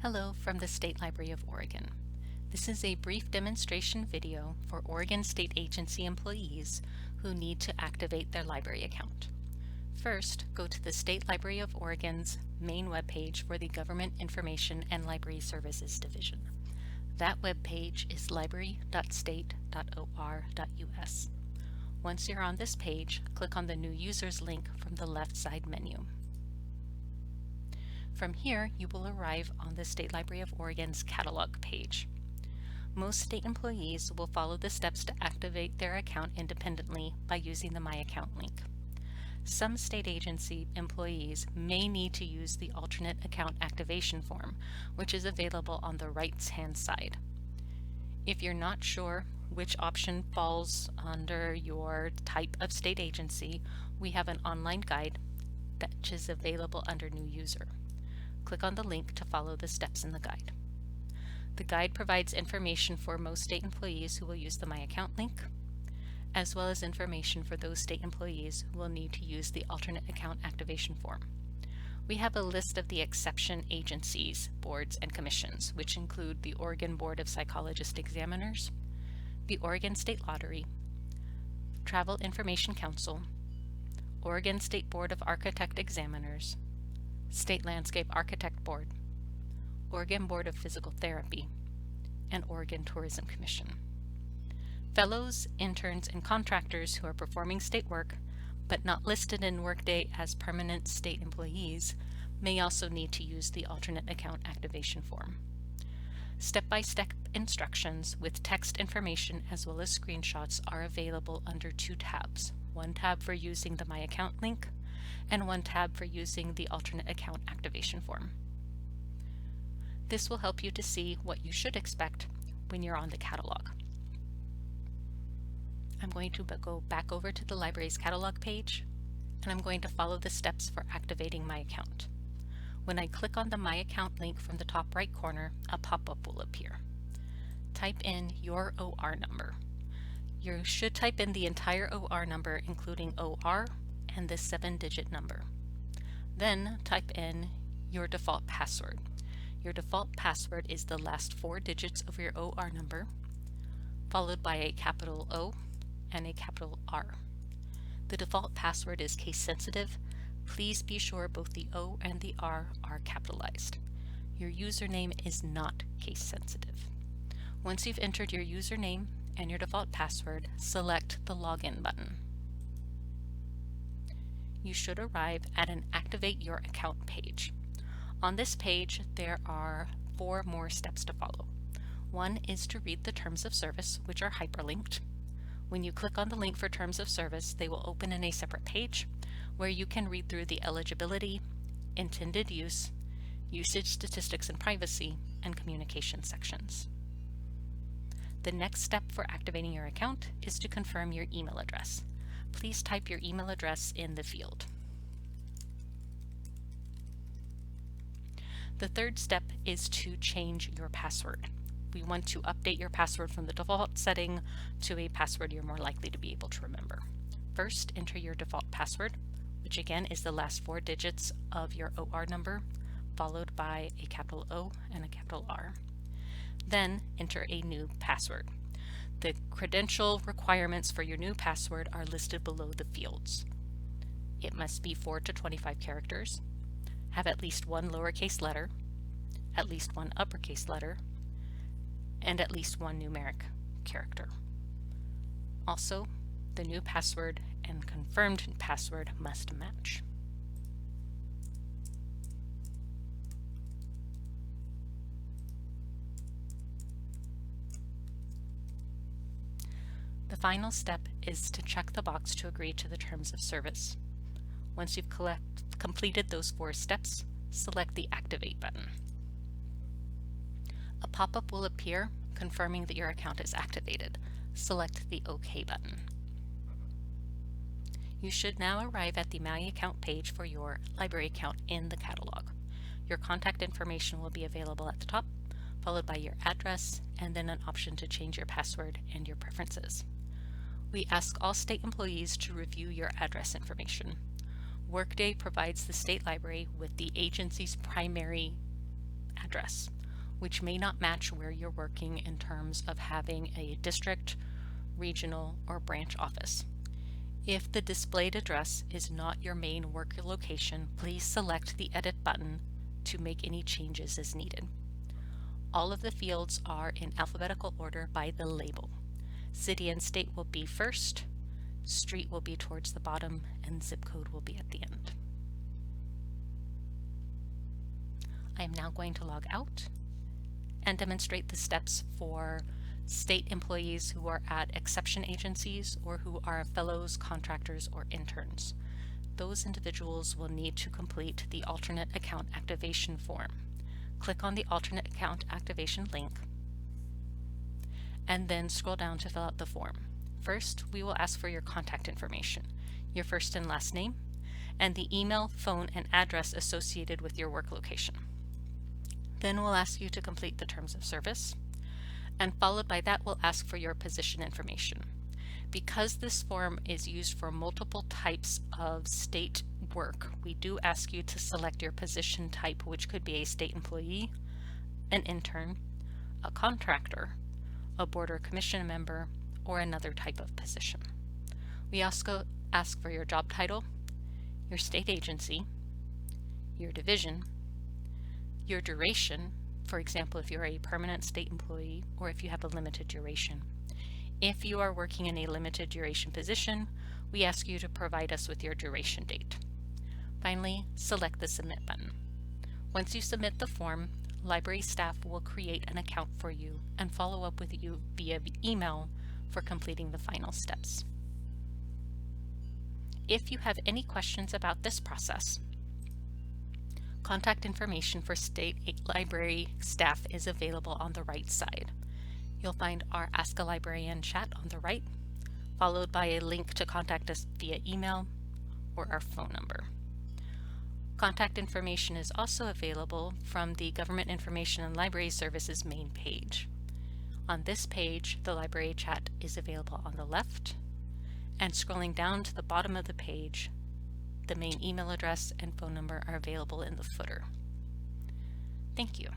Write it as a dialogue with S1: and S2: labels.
S1: Hello from the State Library of Oregon. This is a brief demonstration video for Oregon State Agency employees who need to activate their library account. First, go to the State Library of Oregon's main webpage for the Government Information and Library Services Division. That webpage is library.state.or.us. Once you're on this page, click on the New Users link from the left side menu. From here, you will arrive on the State Library of Oregon's catalog page. Most state employees will follow the steps to activate their account independently by using the My Account link. Some state agency employees may need to use the alternate account activation form, which is available on the right-hand side. If you're not sure which option falls under your type of state agency, we have an online guide that is available under New User. Click on the link to follow the steps in the guide. The guide provides information for most state employees who will use the My Account link, as well as information for those state employees who will need to use the alternate account activation form. We have a list of the exception agencies, boards, and commissions, which include the Oregon Board of Psychologist Examiners, the Oregon State Lottery, Travel Information Council, Oregon State Board of Architect Examiners, State Landscape Architect Board, Oregon Board of Physical Therapy, and Oregon Tourism Commission. Fellows, interns, and contractors who are performing state work but not listed in Workday as permanent state employees may also need to use the alternate account activation form. Step-by-step instructions with text information as well as screenshots are available under two tabs. One tab for using the My Account link and one tab for using the alternate account activation form. This will help you to see what you should expect when you're on the catalog. I'm going to go back over to the library's catalog page, and I'm going to follow the steps for activating my account. When I click on the My Account link from the top right corner, a pop-up will appear. Type in your OR number. You should type in the entire OR number, including OR and the 7-digit number. Then type in your default password. Your default password is the last 4 digits of your OR number, followed by a capital O and a capital R. The default password is case sensitive. Please be sure both the O and the R are capitalized. Your username is not case sensitive. Once you've entered your username and your default password, select the Login button. You should arrive at an Activate Your Account page. On this page, there are 4 more steps to follow. One is to read the Terms of Service, which are hyperlinked. When you click on the link for Terms of Service, they will open in a separate page where you can read through the eligibility, intended use, usage statistics and privacy, and communication sections. The next step for activating your account is to confirm your email address. Please type your email address in the field. The third step is to change your password. We want to update your password from the default setting to a password you're more likely to be able to remember. First, enter your default password, which again is the last 4 digits of your OR number, followed by a capital O and a capital R. Then enter a new password. The credential requirements for your new password are listed below the fields. It must be 4 to 25 characters, have at least 1 lowercase letter, at least 1 uppercase letter, and at least 1 numeric character. Also, the new password and confirmed password must match. The final step is to check the box to agree to the Terms of Service. Once you've completed those 4 steps, select the Activate button. A pop-up will appear confirming that your account is activated. Select the OK button. You should now arrive at the My Account page for your library account in the catalog. Your contact information will be available at the top, followed by your address, and then an option to change your password and your preferences. We ask all state employees to review your address information. Workday provides the state library with the agency's primary address, which may not match where you're working in terms of having a district, regional, or branch office. If the displayed address is not your main work location, please select the Edit button to make any changes as needed. All of the fields are in alphabetical order by the label. City and state will be first, street will be towards the bottom, and zip code will be at the end. I am now going to log out and demonstrate the steps for state employees who are at exception agencies or who are fellows, contractors, or interns. Those individuals will need to complete the alternate account activation form. Click on the alternate account activation link and then scroll down to fill out the form. First, we will ask for your contact information, your first and last name, and the email, phone, and address associated with your work location. Then we'll ask you to complete the terms of service, and followed by that we'll ask for your position information. Because this form is used for multiple types of state work, we do ask you to select your position type, which could be a state employee, an intern, a contractor, a board or commission member, or another type of position. We also ask for your job title, your state agency, your division, your duration, for example, if you're a permanent state employee or if you have a limited duration. If you are working in a limited duration position, we ask you to provide us with your duration date. Finally, select the Submit button. Once you submit the form, library staff will create an account for you and follow up with you via email for completing the final steps. If you have any questions about this process, contact information for state library staff is available on the right side. You'll find our Ask a Librarian chat on the right, followed by a link to contact us via email or our phone number. Contact information is also available from the Government Information and Library Services main page. On this page, the library chat is available on the left, and scrolling down to the bottom of the page, the main email address and phone number are available in the footer. Thank you.